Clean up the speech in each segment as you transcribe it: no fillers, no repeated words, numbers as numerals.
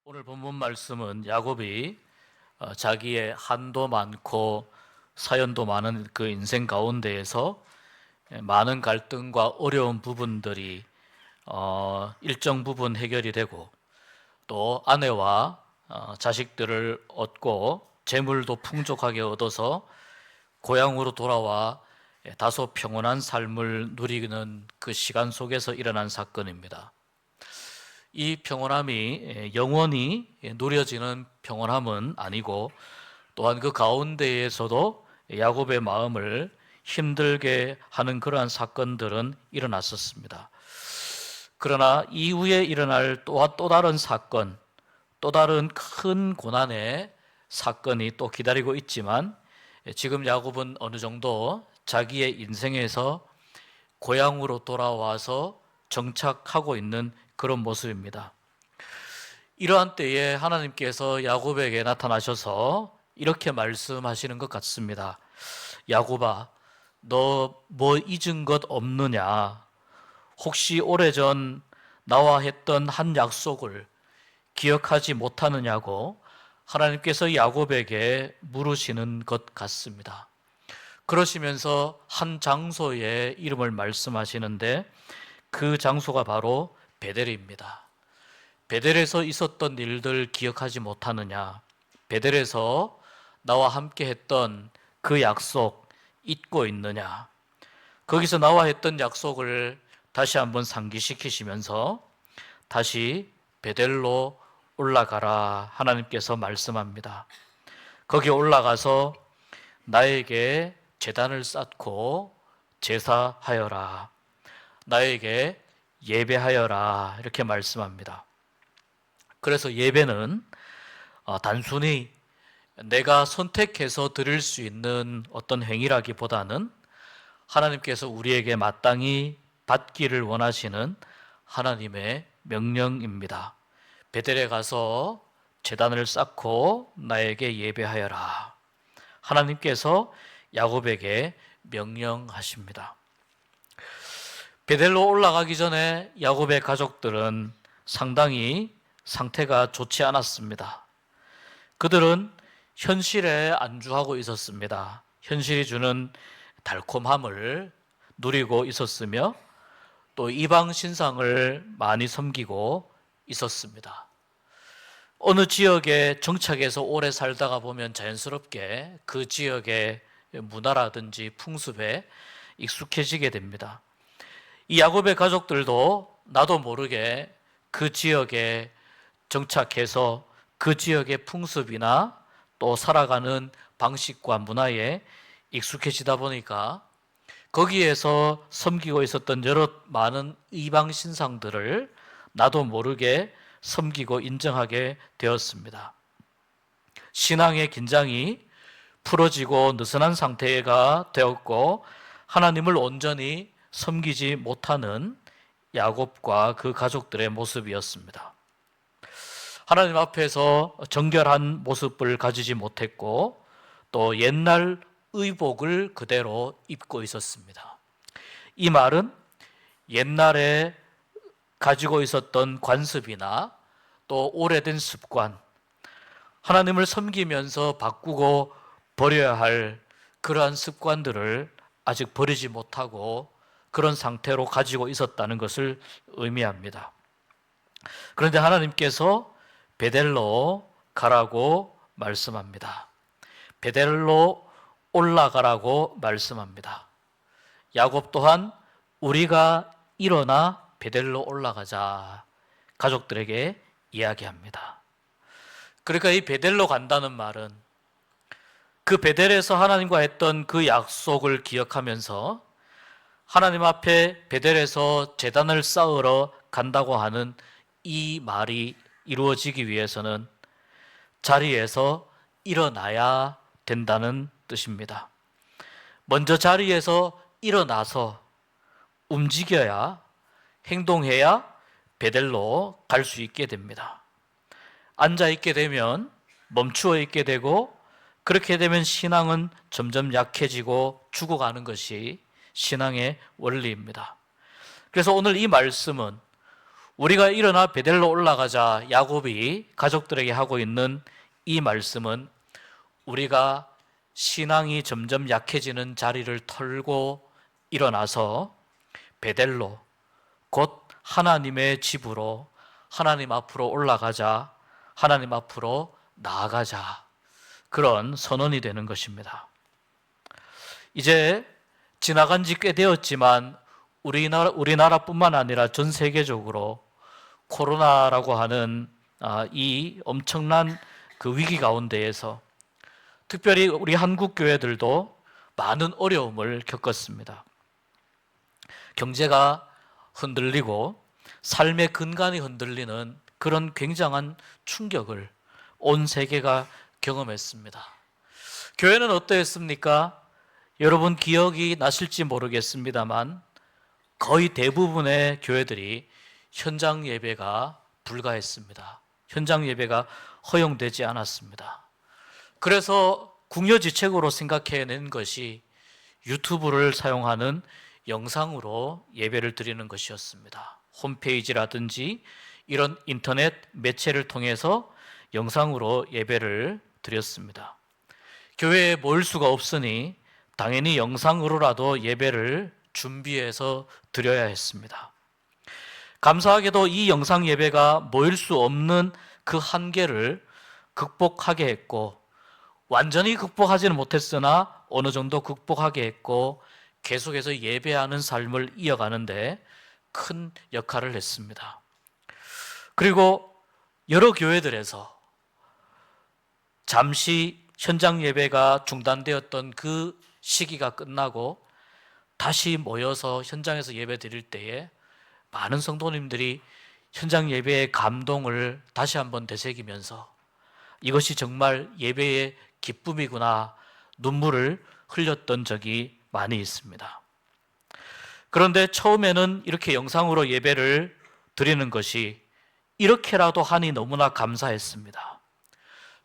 오늘 본문 말씀은 야곱이 자기의 한도 많고 사연도 많은 그 인생 가운데에서 많은 갈등과 어려운 부분들이 일정 부분 해결이 되고 또 아내와 자식들을 얻고 재물도 풍족하게 얻어서 고향으로 돌아와 다소 평온한 삶을 누리는 그 시간 속에서 일어난 사건입니다. 이 평온함이 영원히 누려지는 평온함은 아니고 또한 그 가운데에서도 야곱의 마음을 힘들게 하는 그러한 사건들은 일어났었습니다. 그러나 이후에 일어날 또 다른 사건, 또 다른 큰 고난의 사건이 또 기다리고 있지만 지금 야곱은 어느 정도 자기의 인생에서 고향으로 돌아와서 정착하고 있는 그런 모습입니다. 이러한 때에 하나님께서 야곱에게 나타나셔서 이렇게 말씀하시는 것 같습니다. 야곱아, 너 뭐 잊은 것 없느냐? 혹시 오래전 나와 했던 한 약속을 기억하지 못하느냐고 하나님께서 야곱에게 물으시는 것 같습니다. 그러시면서 한 장소의 이름을 말씀하시는데 그 장소가 바로 베델입니다. 베델에서 있었던 일들 기억하지 못하느냐? 베델에서 나와 함께 했던 그 약속 잊고 있느냐? 거기서 나와 했던 약속을 다시 한번 상기시키시면서 다시 베델로 올라가라 하나님께서 말씀합니다. 거기 올라가서 나에게 제단을 쌓고 제사하여라. 나에게 예배하여라. 이렇게 말씀합니다. 그래서 예배는 단순히 내가 선택해서 드릴 수 있는 어떤 행위라기보다는 하나님께서 우리에게 마땅히 받기를 원하시는 하나님의 명령입니다. 베델에 가서 제단을 쌓고 나에게 예배하여라. 하나님께서 야곱에게 명령하십니다. 베델로 올라가기 전에 야곱의 가족들은 상당히 상태가 좋지 않았습니다. 그들은 현실에 안주하고 있었습니다. 현실이 주는 달콤함을 누리고 있었으며 또 이방 신상을 많이 섬기고 있었습니다. 어느 지역에 정착해서 오래 살다가 보면 자연스럽게 그 지역의 문화라든지 풍습에 익숙해지게 됩니다. 이 야곱의 가족들도 나도 모르게 그 지역에 정착해서 그 지역의 풍습이나 또 살아가는 방식과 문화에 익숙해지다 보니까 거기에서 섬기고 있었던 여러 많은 이방 신상들을 나도 모르게 섬기고 인정하게 되었습니다. 신앙의 긴장이 풀어지고 느슨한 상태가 되었고 하나님을 온전히 섬기지 못하는 야곱과 그 가족들의 모습이었습니다. 하나님 앞에서 정결한 모습을 가지지 못했고 또 옛날 의복을 그대로 입고 있었습니다. 이 말은 옛날에 가지고 있었던 관습이나 또 오래된 습관, 하나님을 섬기면서 바꾸고 버려야 할 그러한 습관들을 아직 버리지 못하고 그런 상태로 가지고 있었다는 것을 의미합니다. 그런데 하나님께서 베델로 가라고 말씀합니다. 베델로 올라가라고 말씀합니다. 야곱 또한 우리가 일어나 베델로 올라가자 가족들에게 이야기합니다. 그러니까 이 베델로 간다는 말은 그 베델에서 하나님과 했던 그 약속을 기억하면서 하나님 앞에 베델에서 제단을 쌓으러 간다고 하는 이 말이 이루어지기 위해서는 자리에서 일어나야 된다는 뜻입니다. 먼저 자리에서 일어나서 움직여야, 행동해야 베델로 갈 수 있게 됩니다. 앉아 있게 되면 멈추어 있게 되고 그렇게 되면 신앙은 점점 약해지고 죽어가는 것이 신앙의 원리입니다. 그래서 오늘 이 말씀은 우리가 일어나 베델로 올라가자 야곱이 가족들에게 하고 있는 이 말씀은 우리가 신앙이 점점 약해지는 자리를 털고 일어나서 베델로, 곧 하나님의 집으로, 하나님 앞으로 올라가자, 하나님 앞으로 나아가자, 그런 선언이 되는 것입니다. 이제 지나간 지 꽤 되었지만 우리나라뿐만 아니라 전 세계적으로 코로나라고 하는 이 엄청난 그 위기 가운데에서 특별히 우리 한국 교회들도 많은 어려움을 겪었습니다. 경제가 흔들리고 삶의 근간이 흔들리는 그런 굉장한 충격을 온 세계가 경험했습니다. 교회는 어떠했습니까? 여러분 기억이 나실지 모르겠습니다만 거의 대부분의 교회들이 현장 예배가 불가했습니다. 현장 예배가 허용되지 않았습니다. 그래서 궁여지책으로 생각해낸 것이 유튜브를 사용하는 영상으로 예배를 드리는 것이었습니다. 홈페이지라든지 이런 인터넷 매체를 통해서 영상으로 예배를 드렸습니다. 교회에 모일 수가 없으니 당연히 영상으로라도 예배를 준비해서 드려야 했습니다. 감사하게도 이 영상 예배가 모일 수 없는 그 한계를 극복하게 했고, 완전히 극복하지는 못했으나 어느 정도 극복하게 했고 계속해서 예배하는 삶을 이어가는데 큰 역할을 했습니다. 그리고 여러 교회들에서 잠시 현장 예배가 중단되었던 그 시기가 끝나고 다시 모여서 현장에서 예배 드릴 때에 많은 성도님들이 현장 예배의 감동을 다시 한번 되새기면서 이것이 정말 예배의 기쁨이구나, 눈물을 흘렸던 적이 많이 있습니다. 그런데 처음에는 이렇게 영상으로 예배를 드리는 것이 이렇게라도 하니 너무나 감사했습니다.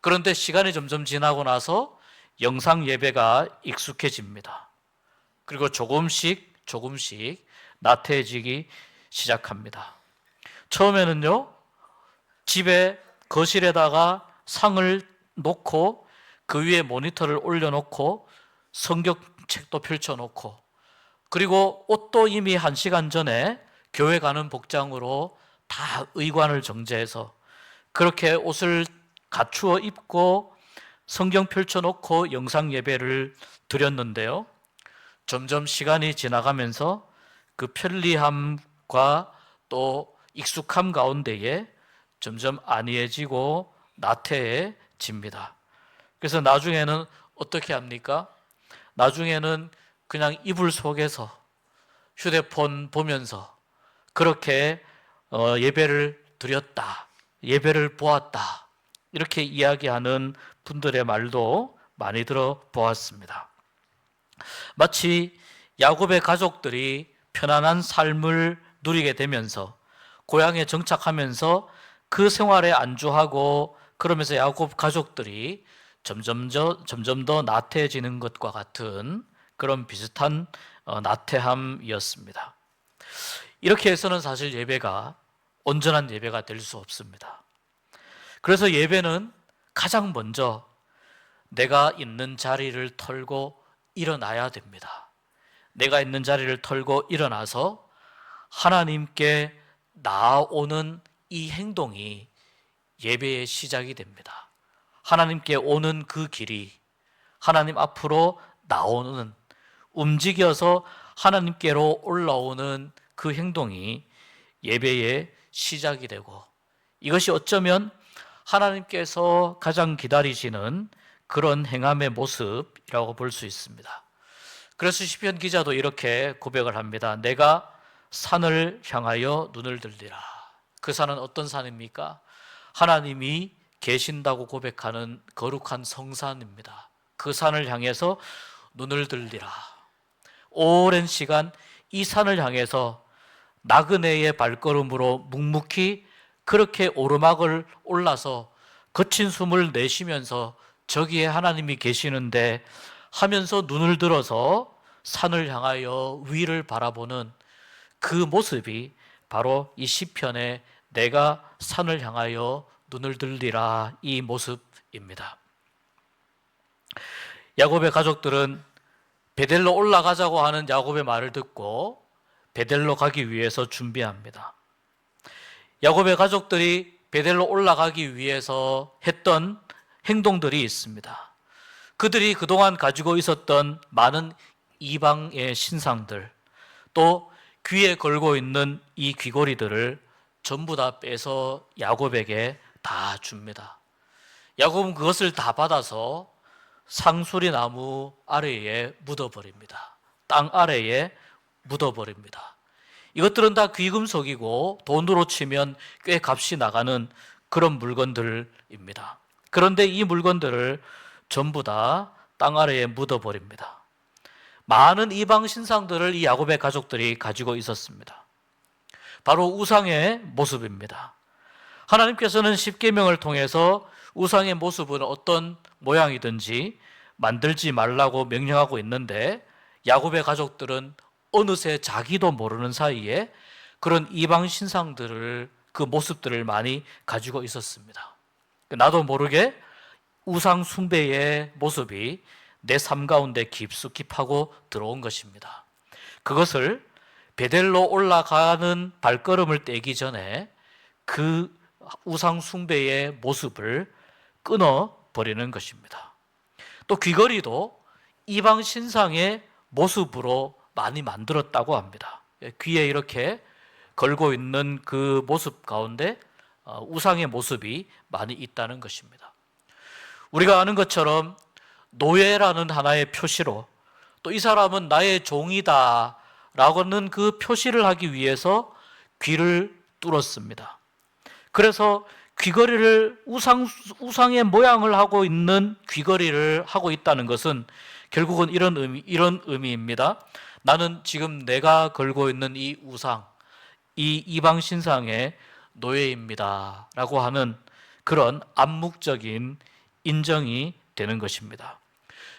그런데 시간이 점점 지나고 나서 영상 예배가 익숙해집니다. 그리고 조금씩 나태해지기 시작합니다. 처음에는요, 집에 거실에다가 상을 놓고 그 위에 모니터를 올려놓고 성경책도 펼쳐놓고 그리고 옷도 이미 1시간 전에 교회 가는 복장으로 다 의관을 정제해서 그렇게 옷을 갖추어 입고 성경 펼쳐놓고 영상 예배를 드렸는데요, 점점 시간이 지나가면서 그 편리함과 또 익숙함 가운데에 점점 안이해지고 나태해집니다. 그래서 나중에는 어떻게 합니까? 나중에는 그냥 이불 속에서 휴대폰 보면서 그렇게 예배를 드렸다, 예배를 보았다, 이렇게 이야기하는 분들의 말도 많이 들어보았습니다. 마치 야곱의 가족들이 편안한 삶을 누리게 되면서 고향에 정착하면서 그 생활에 안주하고 그러면서 야곱 가족들이 점점 더 나태해지는 것과 같은 그런 비슷한 나태함이었습니다. 이렇게 해서는 사실 예배가 온전한 예배가 될 수 없습니다. 그래서 예배는 가장 먼저 내가 있는 자리를 털고 일어나야 됩니다. 내가 있는 자리를 털고 일어나서 하나님께 나아오는 이 행동이 예배의 시작이 됩니다. 하나님께 오는 그 길이, 하나님 앞으로 나오는, 움직여서 하나님께로 올라오는 그 행동이 예배의 시작이 되고, 이것이 어쩌면 하나님께서 가장 기다리시는 그런 행함의 모습이라고 볼 수 있습니다. 그래서 시편 기자도 이렇게 고백을 합니다. 내가 산을 향하여 눈을 들리라. 그 산은 어떤 산입니까? 하나님이 계신다고 고백하는 거룩한 성산입니다. 그 산을 향해서 눈을 들리라. 오랜 시간 이 산을 향해서 나그네의 발걸음으로 묵묵히 그렇게 오르막을 올라서 거친 숨을 내쉬면서 저기에 하나님이 계시는데 하면서 눈을 들어서 산을 향하여 위를 바라보는 그 모습이 바로 이 시편에 내가 산을 향하여 눈을 들리라 이 모습입니다. 야곱의 가족들은 베델로 올라가자고 하는 야곱의 말을 듣고 베델로 가기 위해서 준비합니다. 야곱의 가족들이 베델로 올라가기 위해서 했던 행동들이 있습니다. 그들이 그동안 가지고 있었던 많은 이방의 신상들, 또 귀에 걸고 있는 이 귀걸이들을 전부 다 빼서 야곱에게 다 줍니다. 야곱은 그것을 다 받아서 상수리 나무 아래에 묻어버립니다. 땅 아래에 묻어버립니다. 이것들은 다 귀금속이고 돈으로 치면 꽤 값이 나가는 그런 물건들입니다. 그런데 이 물건들을 전부 다 땅 아래에 묻어버립니다. 많은 이방 신상들을 이 야곱의 가족들이 가지고 있었습니다. 바로 우상의 모습입니다. 하나님께서는 십계명을 통해서 우상의 모습은 어떤 모양이든지 만들지 말라고 명령하고 있는데 야곱의 가족들은 어느새 자기도 모르는 사이에 그런 이방 신상들을 그 모습들을 많이 가지고 있었습니다. 나도 모르게 우상 숭배의 모습이 내 삶 가운데 깊숙이 파고 들어온 것입니다. 그것을 베델로 올라가는 발걸음을 떼기 전에 그 우상 숭배의 모습을 끊어버리는 것입니다. 또 귀걸이도 이방 신상의 모습으로 많이 만들었다고 합니다. 귀에 이렇게 걸고 있는 그 모습 가운데 우상의 모습이 많이 있다는 것입니다. 우리가 아는 것처럼 노예라는 하나의 표시로 또 이 사람은 나의 종이다 라고는 그 표시를 하기 위해서 귀를 뚫었습니다. 그래서 귀걸이를 우상의 모양을 하고 있는 귀걸이를 하고 있다는 것은 결국은 이런 의미입니다. 나는 지금 내가 걸고 있는 이 우상, 이 이방 신상의 노예입니다 라고 하는 그런 암묵적인 인정이 되는 것입니다.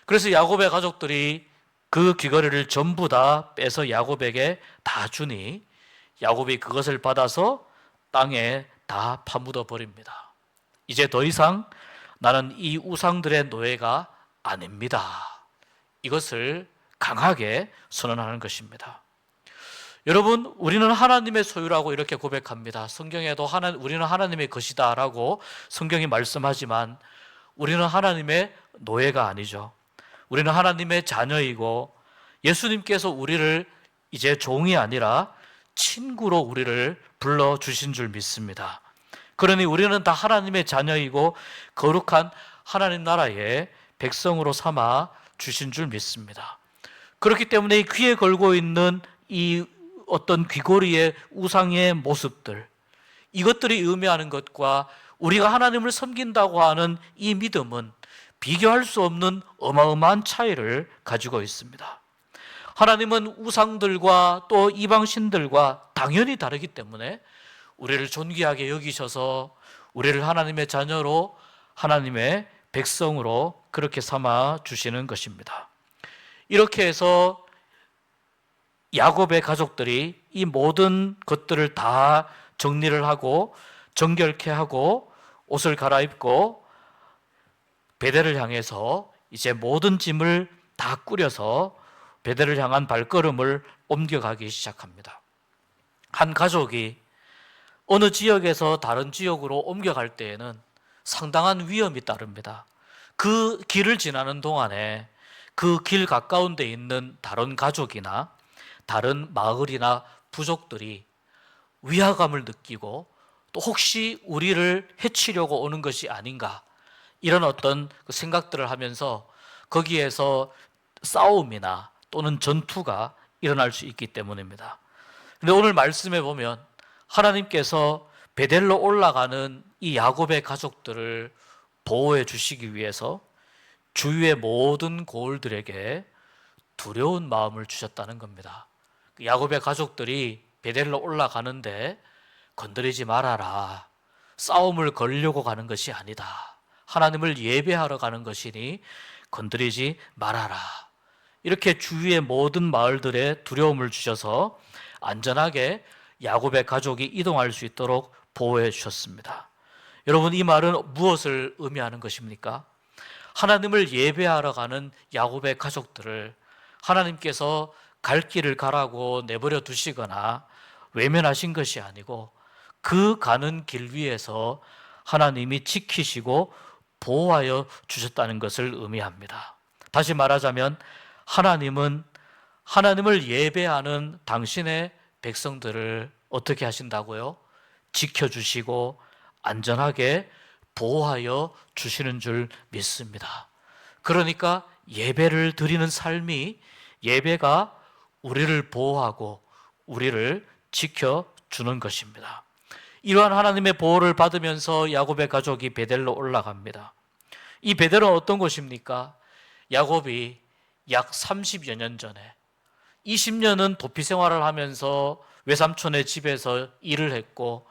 그래서 야곱의 가족들이 그 귀걸이를 전부 다 빼서 야곱에게 다 주니 야곱이 그것을 받아서 땅에 다 파묻어 버립니다. 이제 더 이상 나는 이 우상들의 노예가 아닙니다. 이것을 강하게 선언하는 것입니다. 여러분, 우리는 하나님의 소유라고 이렇게 고백합니다. 성경에도 우리는 하나님의 것이다 라고 성경이 말씀하지만 우리는 하나님의 노예가 아니죠. 우리는 하나님의 자녀이고 예수님께서 우리를 이제 종이 아니라 친구로 우리를 불러주신 줄 믿습니다. 그러니 우리는 다 하나님의 자녀이고 거룩한 하나님 나라의 백성으로 삼아 주신 줄 믿습니다. 그렇기 때문에 이 귀에 걸고 있는 이 어떤 귀걸이의 우상의 모습들, 이것들이 의미하는 것과 우리가 하나님을 섬긴다고 하는 이 믿음은 비교할 수 없는 어마어마한 차이를 가지고 있습니다. 하나님은 우상들과 또 이방신들과 당연히 다르기 때문에 우리를 존귀하게 여기셔서 우리를 하나님의 자녀로 하나님의 백성으로 그렇게 삼아 주시는 것입니다. 이렇게 해서 야곱의 가족들이 이 모든 것들을 다 정리를 하고 정결케 하고 옷을 갈아입고 베델을 향해서 이제 모든 짐을 다 꾸려서 베델을 향한 발걸음을 옮겨가기 시작합니다. 한 가족이 어느 지역에서 다른 지역으로 옮겨갈 때에는 상당한 위험이 따릅니다. 그 길을 지나는 동안에 그 길 가까운 데 있는 다른 가족이나 다른 마을이나 부족들이 위화감을 느끼고 또 혹시 우리를 해치려고 오는 것이 아닌가, 이런 어떤 생각들을 하면서 거기에서 싸움이나 또는 전투가 일어날 수 있기 때문입니다. 그런데 오늘 말씀에 보면 하나님께서 베델로 올라가는 이 야곱의 가족들을 보호해 주시기 위해서 주위의 모든 고을들에게 두려운 마음을 주셨다는 겁니다. 야곱의 가족들이 베델로 올라가는데 건드리지 말아라, 싸움을 걸려고 가는 것이 아니다, 하나님을 예배하러 가는 것이니 건드리지 말아라, 이렇게 주위의 모든 마을들에 두려움을 주셔서 안전하게 야곱의 가족이 이동할 수 있도록 보호해 주셨습니다. 여러분, 이 말은 무엇을 의미하는 것입니까? 하나님을 예배하러 가는 야곱의 가족들을 하나님께서 갈 길을 가라고 내버려 두시거나 외면하신 것이 아니고 그 가는 길 위에서 하나님이 지키시고 보호하여 주셨다는 것을 의미합니다. 다시 말하자면 하나님은 하나님을 예배하는 당신의 백성들을 어떻게 하신다고요? 지켜주시고 안전하게 보호하여 주시는 줄 믿습니다. 그러니까 예배를 드리는 삶이, 예배가 우리를 보호하고 우리를 지켜주는 것입니다. 이러한 하나님의 보호를 받으면서 야곱의 가족이 베델로 올라갑니다. 이 베델은 어떤 곳입니까? 야곱이 약 30여 년 전에 20년은 도피 생활을 하면서 외삼촌의 집에서 일을 했고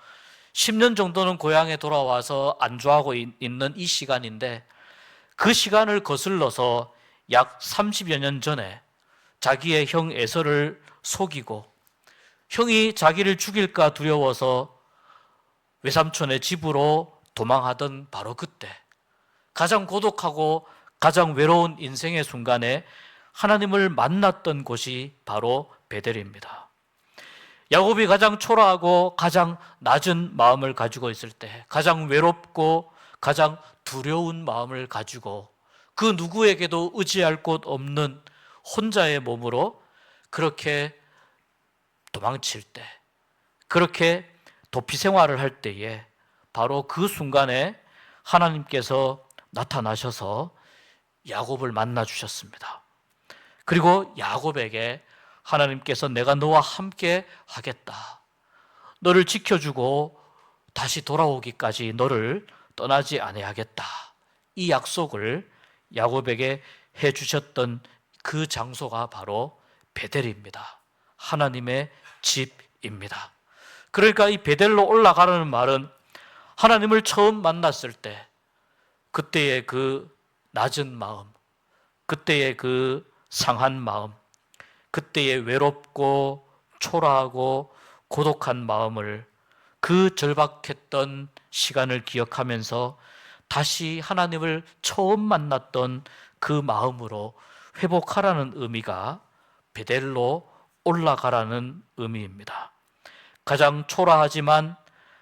10년 정도는 고향에 돌아와서 안주하고 있는 이 시간인데, 그 시간을 거슬러서 약 30여 년 전에 자기의 형 에서를 속이고 형이 자기를 죽일까 두려워서 외삼촌의 집으로 도망하던 바로 그때, 가장 고독하고 가장 외로운 인생의 순간에 하나님을 만났던 곳이 바로 베델입니다. 야곱이 가장 초라하고 가장 낮은 마음을 가지고 있을 때, 가장 외롭고 가장 두려운 마음을 가지고 그 누구에게도 의지할 곳 없는 혼자의 몸으로 그렇게 도망칠 때, 그렇게 도피 생활을 할 때에 바로 그 순간에 하나님께서 나타나셔서 야곱을 만나 주셨습니다. 그리고 야곱에게 하나님께서 내가 너와 함께 하겠다, 너를 지켜주고 다시 돌아오기까지 너를 떠나지 아니하겠다, 이 약속을 야곱에게 해주셨던 그 장소가 바로 베델입니다. 하나님의 집입니다. 그러니까 이 베델로 올라가라는 말은 하나님을 처음 만났을 때 그때의 그 낮은 마음, 그때의 그 상한 마음, 그때의 외롭고 초라하고 고독한 마음을, 그 절박했던 시간을 기억하면서 다시 하나님을 처음 만났던 그 마음으로 회복하라는 의미가 베델로 올라가라는 의미입니다. 가장 초라하지만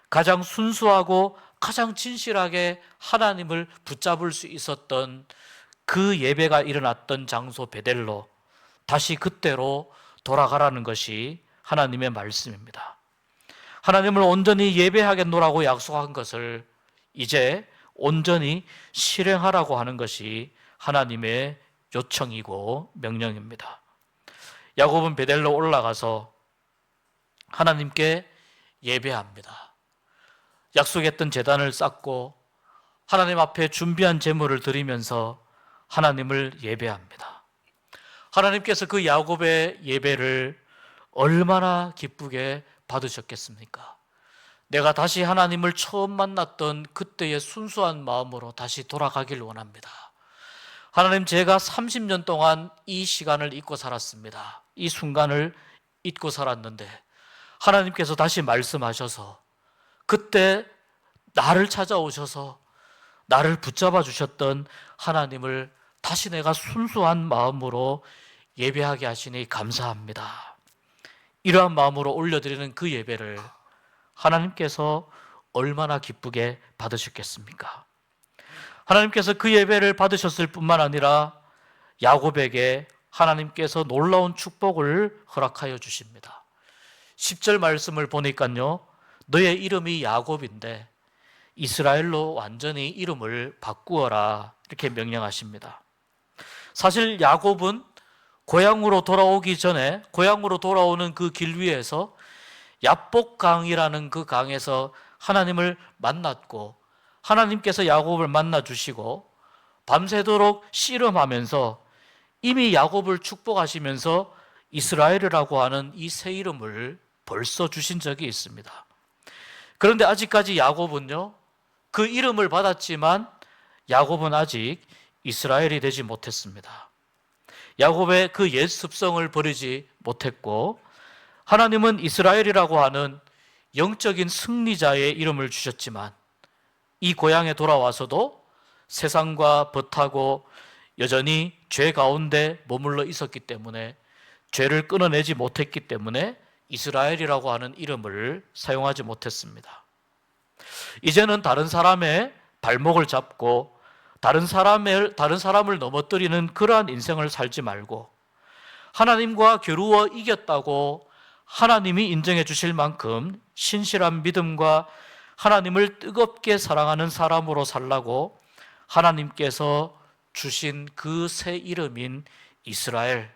가장 순수하고 가장 진실하게 하나님을 붙잡을 수 있었던 그 예배가 일어났던 장소 베델로 다시 그때로 돌아가라는 것이 하나님의 말씀입니다. 하나님을 온전히 예배하겠노라고 약속한 것을 이제 온전히 실행하라고 하는 것이 하나님의 요청이고 명령입니다. 야곱은 베델로 올라가서 하나님께 예배합니다. 약속했던 제단을 쌓고 하나님 앞에 준비한 제물을 드리면서 하나님을 예배합니다. 하나님께서 그 야곱의 예배를 얼마나 기쁘게 받으셨겠습니까? 내가 다시 하나님을 처음 만났던 그때의 순수한 마음으로 다시 돌아가길 원합니다. 하나님, 제가 30년 동안 이 시간을 잊고 살았습니다. 이 순간을 잊고 살았는데 하나님께서 다시 말씀하셔서 그때 나를 찾아오셔서 나를 붙잡아 주셨던 하나님을 다시 내가 순수한 마음으로 예배하게 하시니 감사합니다. 이러한 마음으로 올려드리는 그 예배를 하나님께서 얼마나 기쁘게 받으셨겠습니까? 하나님께서 그 예배를 받으셨을 뿐만 아니라 야곱에게 하나님께서 놀라운 축복을 허락하여 주십니다. 10절 말씀을 보니까요, 너의 이름이 야곱인데 이스라엘로 완전히 이름을 바꾸어라, 이렇게 명령하십니다. 사실 야곱은 고향으로 돌아오기 전에, 고향으로 돌아오는 그 길 위에서 야복강이라는 그 강에서 하나님을 만났고, 하나님께서 야곱을 만나 주시고 밤새도록 씨름하면서 이미 야곱을 축복하시면서 이스라엘이라고 하는 이 새 이름을 벌써 주신 적이 있습니다. 그런데 아직까지 야곱은요, 그 이름을 받았지만 야곱은 아직 이스라엘이 되지 못했습니다. 야곱의 그 옛 습성을 버리지 못했고 하나님은 이스라엘이라고 하는 영적인 승리자의 이름을 주셨지만 이 고향에 돌아와서도 세상과 벗하고 여전히 죄 가운데 머물러 있었기 때문에, 죄를 끊어내지 못했기 때문에 이스라엘이라고 하는 이름을 사용하지 못했습니다. 이제는 다른 사람의 발목을 잡고 다른 사람을 넘어뜨리는 그러한 인생을 살지 말고, 하나님과 겨루어 이겼다고 하나님이 인정해 주실 만큼 신실한 믿음과 하나님을 뜨겁게 사랑하는 사람으로 살라고 하나님께서 주신 그 새 이름인 이스라엘,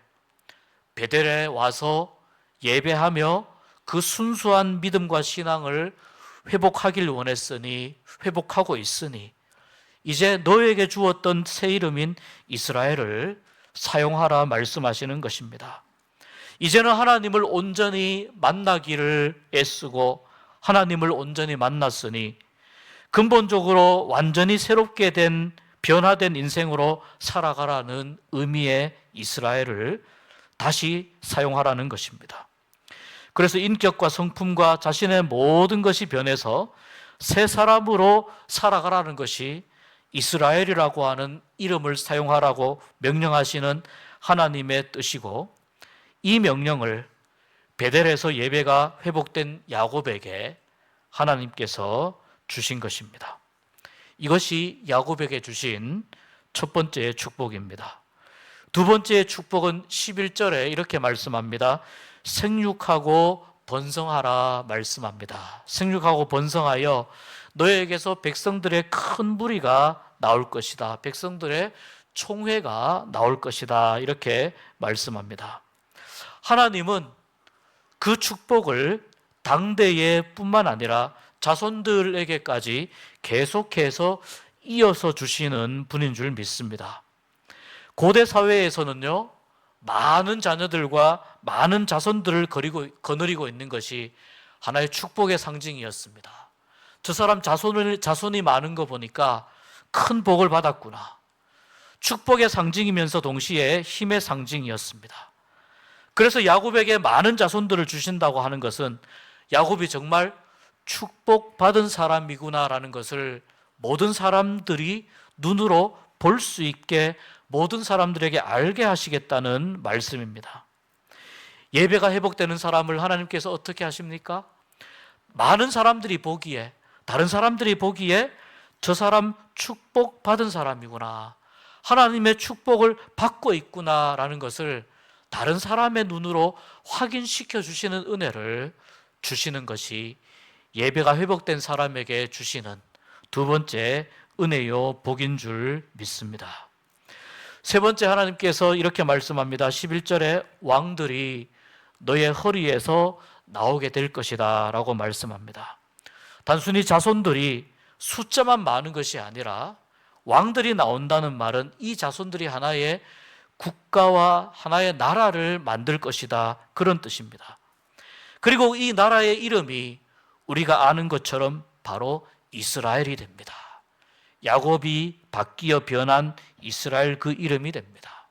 베델에 와서 예배하며 그 순수한 믿음과 신앙을 회복하길 원했으니, 회복하고 있으니 이제 너에게 주었던 새 이름인 이스라엘을 사용하라 말씀하시는 것입니다. 이제는 하나님을 온전히 만나기를 애쓰고 하나님을 온전히 만났으니 근본적으로 완전히 새롭게 된, 변화된 인생으로 살아가라는 의미의 이스라엘을 다시 사용하라는 것입니다. 그래서 인격과 성품과 자신의 모든 것이 변해서 새 사람으로 살아가라는 것이 이스라엘이라고 하는 이름을 사용하라고 명령하시는 하나님의 뜻이고, 이 명령을 베델에서 예배가 회복된 야곱에게 하나님께서 주신 것입니다. 이것이 야곱에게 주신 첫 번째 축복입니다. 두 번째 축복은 11절에 이렇게 말씀합니다. 생육하고 번성하라 말씀합니다. 생육하고 번성하여 너에게서 백성들의 큰 무리가 나올 것이다. 백성들의 총회가 나올 것이다. 이렇게 말씀합니다. 하나님은 그 축복을 당대에 뿐만 아니라 자손들에게까지 계속해서 이어서 주시는 분인 줄 믿습니다. 고대 사회에서는요, 많은 자녀들과 많은 자손들을 거느리고 있는 것이 하나의 축복의 상징이었습니다. 저 사람 자손이 많은 거 보니까 큰 복을 받았구나. 축복의 상징이면서 동시에 힘의 상징이었습니다. 그래서 야곱에게 많은 자손들을 주신다고 하는 것은 야곱이 정말 축복받은 사람이구나라는 것을 모든 사람들이 눈으로 볼 수 있게, 모든 사람들에게 알게 하시겠다는 말씀입니다. 예배가 회복되는 사람을 하나님께서 어떻게 하십니까? 많은 사람들이 보기에, 다른 사람들이 보기에 저 사람 축복받은 사람이구나, 하나님의 축복을 받고 있구나라는 것을 다른 사람의 눈으로 확인시켜 주시는 은혜를 주시는 것이 예배가 회복된 사람에게 주시는 두 번째 은혜요 복인 줄 믿습니다. 세 번째, 하나님께서 이렇게 말씀합니다. 11절에 왕들이 너의 허리에서 나오게 될 것이다 라고 말씀합니다. 단순히 자손들이 숫자만 많은 것이 아니라 왕들이 나온다는 말은 이 자손들이 하나의 국가와 하나의 나라를 만들 것이다, 그런 뜻입니다. 그리고 이 나라의 이름이 우리가 아는 것처럼 바로 이스라엘이 됩니다. 야곱이 바뀌어 변한 이스라엘, 그 이름이 됩니다.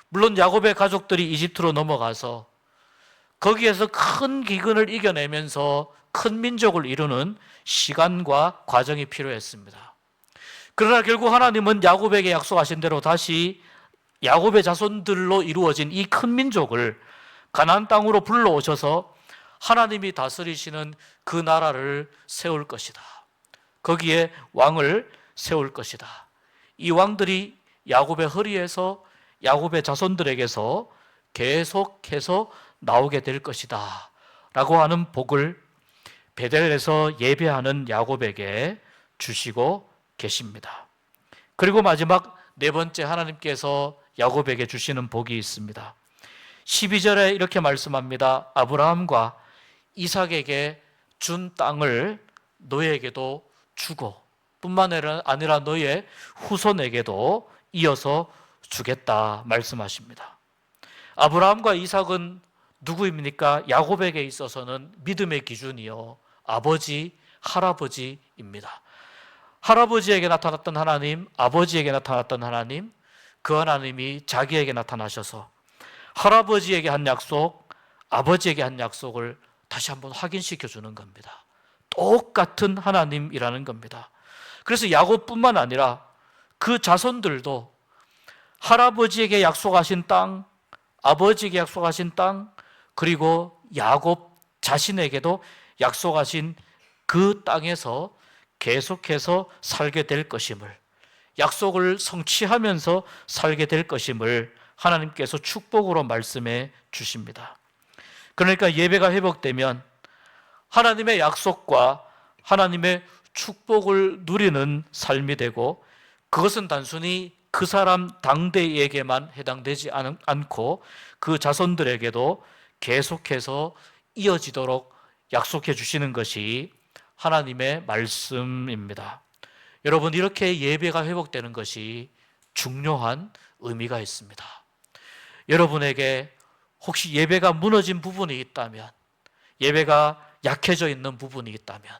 물론 야곱의 가족들이 이집트로 넘어가서 거기에서 큰 기근을 이겨내면서 큰 민족을 이루는 시간과 과정이 필요했습니다. 그러나 결국 하나님은 야곱에게 약속하신 대로 다시 야곱의 자손들로 이루어진 이 큰 민족을 가나안 땅으로 불러오셔서 하나님이 다스리시는 그 나라를 세울 것이다. 거기에 왕을 세울 것이다. 이 왕들이 야곱의 허리에서, 야곱의 자손들에게서 계속해서 나오게 될 것이다 라고 하는 복을 베델에서 예배하는 야곱에게 주시고 계십니다. 그리고 마지막 네 번째, 하나님께서 야곱에게 주시는 복이 있습니다. 12절에 이렇게 말씀합니다. 아브라함과 이삭에게 준 땅을 너에게도 주고 뿐만 아니라 너의 후손에게도 이어서 주겠다 말씀하십니다. 아브라함과 이삭은 누구입니까? 야곱에게 있어서는 믿음의 기준이요, 아버지, 할아버지입니다. 할아버지에게 나타났던 하나님, 아버지에게 나타났던 하나님, 그 하나님이 자기에게 나타나셔서 할아버지에게 한 약속, 아버지에게 한 약속을 다시 한번 확인시켜 주는 겁니다. 똑같은 하나님이라는 겁니다. 그래서 야곱뿐만 아니라 그 자손들도 할아버지에게 약속하신 땅, 아버지에게 약속하신 땅, 그리고 야곱 자신에게도 약속하신 그 땅에서 계속해서 살게 될 것임을, 약속을 성취하면서 살게 될 것임을 하나님께서 축복으로 말씀해 주십니다. 그러니까 예배가 회복되면 하나님의 약속과 하나님의 축복을 누리는 삶이 되고, 그것은 단순히 그 사람 당대에게만 해당되지 않고 그 자손들에게도 계속해서 이어지도록 약속해 주시는 것이 하나님의 말씀입니다. 여러분, 이렇게 예배가 회복되는 것이 중요한 의미가 있습니다. 여러분에게 혹시 예배가 무너진 부분이 있다면, 예배가 약해져 있는 부분이 있다면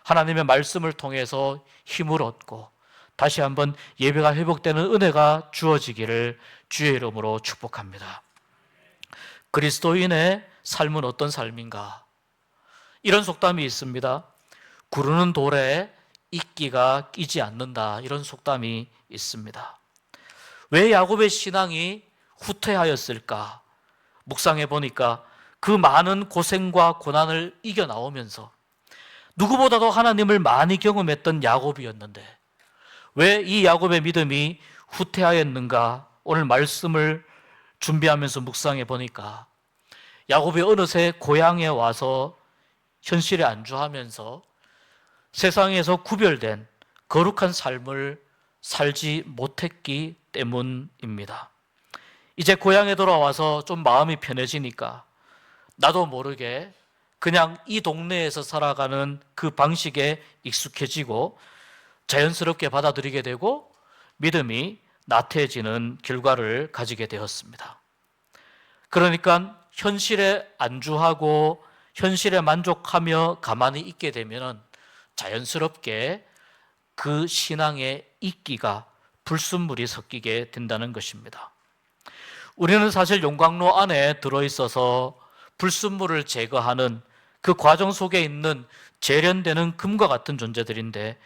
하나님의 말씀을 통해서 힘을 얻고 다시 한번 예배가 회복되는 은혜가 주어지기를 주의 이름으로 축복합니다. 그리스도인의 삶은 어떤 삶인가? 이런 속담이 있습니다. 구르는 돌에 이끼가 끼지 않는다, 이런 속담이 있습니다. 왜 야곱의 신앙이 후퇴하였을까? 묵상해 보니까 그 많은 고생과 고난을 이겨 나오면서 누구보다도 하나님을 많이 경험했던 야곱이었는데 왜 이 야곱의 믿음이 후퇴하였는가? 오늘 말씀을 준비하면서 묵상해 보니까 야곱이 어느새 고향에 와서 현실에 안주하면서 세상에서 구별된 거룩한 삶을 살지 못했기 때문입니다. 이제 고향에 돌아와서 좀 마음이 편해지니까 나도 모르게 그냥 이 동네에서 살아가는 그 방식에 익숙해지고 자연스럽게 받아들이게 되고 믿음이 나태해지는 결과를 가지게 되었습니다. 그러니까 현실에 안주하고 현실에 만족하며 가만히 있게 되면 자연스럽게 그 신앙의 이끼가 불순물이 섞이게 된다는 것입니다. 우리는 사실 용광로 안에 들어있어서 불순물을 제거하는 그 과정 속에 있는 재련되는 금과 같은 존재들인데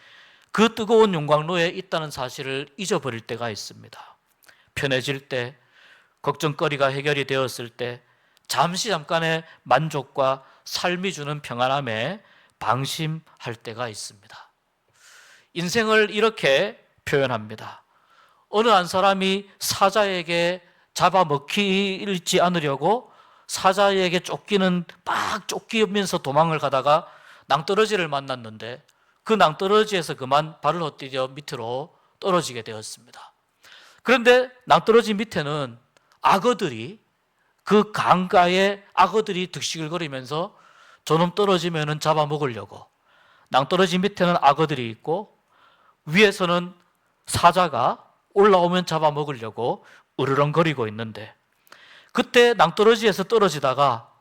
그 뜨거운 용광로에 있다는 사실을 잊어버릴 때가 있습니다. 편해질 때, 걱정거리가 해결이 되었을 때 잠깐의 만족과 삶이 주는 평안함에 방심할 때가 있습니다. 인생을 이렇게 표현합니다. 어느 한 사람이 사자에게 잡아먹히지 않으려고 사자에게 막 쫓기면서 도망을 가다가 낭떠러지를 만났는데 그 낭떠러지에서 그만 발을 헛디뎌 밑으로 떨어지게 되었습니다. 그런데 낭떠러지 밑에는 악어들이, 그 강가에 악어들이 득실거리면서 저놈 떨어지면 잡아먹으려고, 낭떠러지 밑에는 악어들이 있고 위에서는 사자가 올라오면 잡아먹으려고 으르렁거리고 있는데, 그때 낭떠러지에서 떨어지다가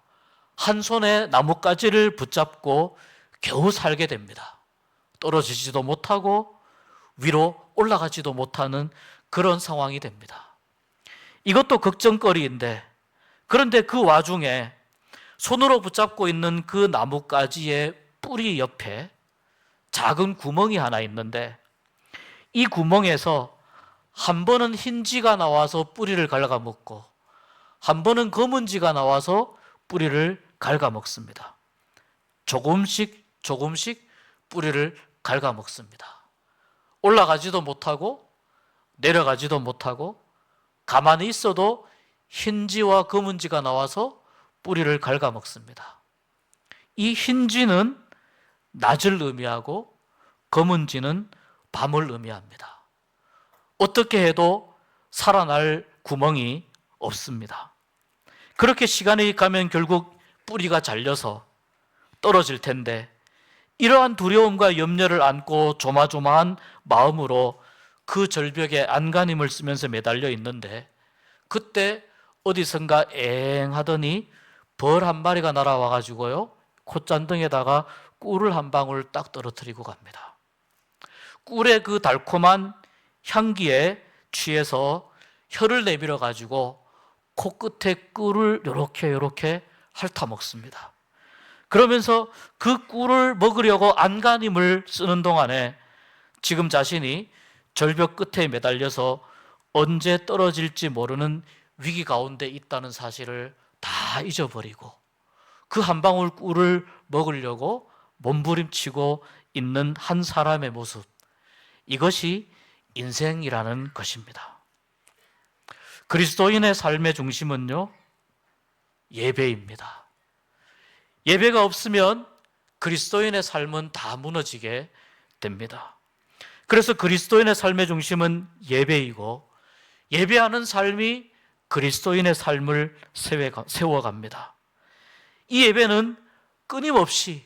한 손에 나뭇가지를 붙잡고 겨우 살게 됩니다. 떨어지지도 못하고 위로 올라가지도 못하는 그런 상황이 됩니다. 이것도 걱정거리인데, 그런데 그 와중에 손으로 붙잡고 있는 그 나뭇가지의 뿌리 옆에 작은 구멍이 하나 있는데 이 구멍에서 한 번은 흰지가 나와서 뿌리를 갉아먹고 한 번은 검은지가 나와서 뿌리를 갉아먹습니다. 조금씩 뿌리를 갉아먹습니다. 올라가지도 못하고 내려가지도 못하고 가만히 있어도 흰지와 검은지가 나와서 뿌리를 갉아먹습니다. 이 흰지는 낮을 의미하고 검은지는 밤을 의미합니다. 어떻게 해도 살아날 구멍이 없습니다. 그렇게 시간이 가면 결국 뿌리가 잘려서 떨어질 텐데, 이러한 두려움과 염려를 안고 조마조마한 마음으로 그 절벽에 안간힘을 쓰면서 매달려 있는데 그때 어디선가 엥하더니 벌 한 마리가 날아와 가지고요 콧잔등에다가 꿀을 한 방울 딱 떨어뜨리고 갑니다. 꿀의 그 달콤한 향기에 취해서 혀를 내밀어 가지고 코끝에 꿀을 요렇게 핥아먹습니다. 그러면서 그 꿀을 먹으려고 안간힘을 쓰는 동안에 지금 자신이 절벽 끝에 매달려서 언제 떨어질지 모르는 위기 가운데 있다는 사실을 다 잊어버리고 그 한 방울 꿀을 먹으려고 몸부림치고 있는 한 사람의 모습, 이것이 인생이라는 것입니다. 그리스도인의 삶의 중심은요, 예배입니다. 예배가 없으면 그리스도인의 삶은 다 무너지게 됩니다. 그래서 그리스도인의 삶의 중심은 예배이고, 예배하는 삶이 그리스도인의 삶을 세워갑니다. 이 예배는 끊임없이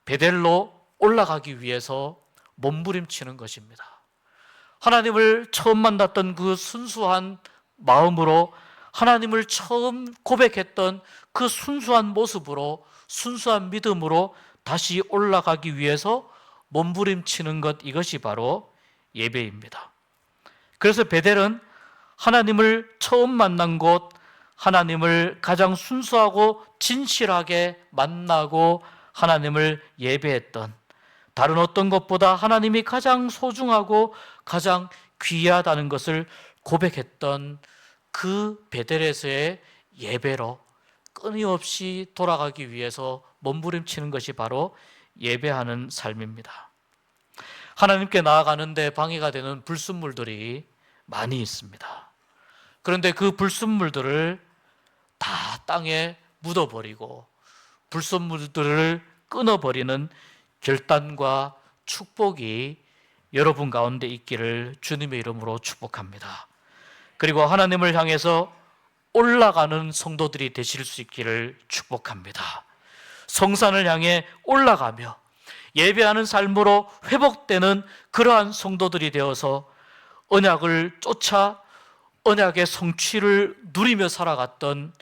베델로 올라가기 위해서 몸부림치는 것입니다. 하나님을 처음 만났던 그 순수한 마음으로, 하나님을 처음 고백했던 그 순수한 모습으로, 순수한 믿음으로 다시 올라가기 위해서 몸부림치는 것, 이것이 바로 예배입니다. 그래서 베델은 하나님을 처음 만난 곳, 하나님을 가장 순수하고 진실하게 만나고 하나님을 예배했던, 다른 어떤 것보다 하나님이 가장 소중하고 가장 귀하다는 것을 고백했던 그 베델에서의 예배로 끊임없이 돌아가기 위해서 몸부림치는 것이 바로 예배하는 삶입니다. 하나님께 나아가는데 방해가 되는 불순물들이 많이 있습니다. 그런데 그 불순물들을 다 땅에 묻어버리고 불순물들을 끊어버리는 결단과 축복이 여러분 가운데 있기를 주님의 이름으로 축복합니다. 그리고 하나님을 향해서 올라가는 성도들이 되실 수 있기를 축복합니다. 성산을 향해 올라가며 예배하는 삶으로 회복되는 그러한 성도들이 되어서 언약을 쫓아 언약의 성취를 누리며 살아갔던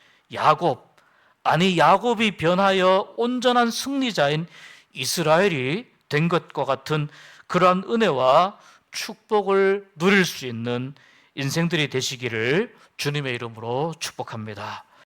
야곱이 변하여 온전한 승리자인 이스라엘이 된 것과 같은 그러한 은혜와 축복을 누릴 수 있는 인생들이 되시기를 주님의 이름으로 축복합니다.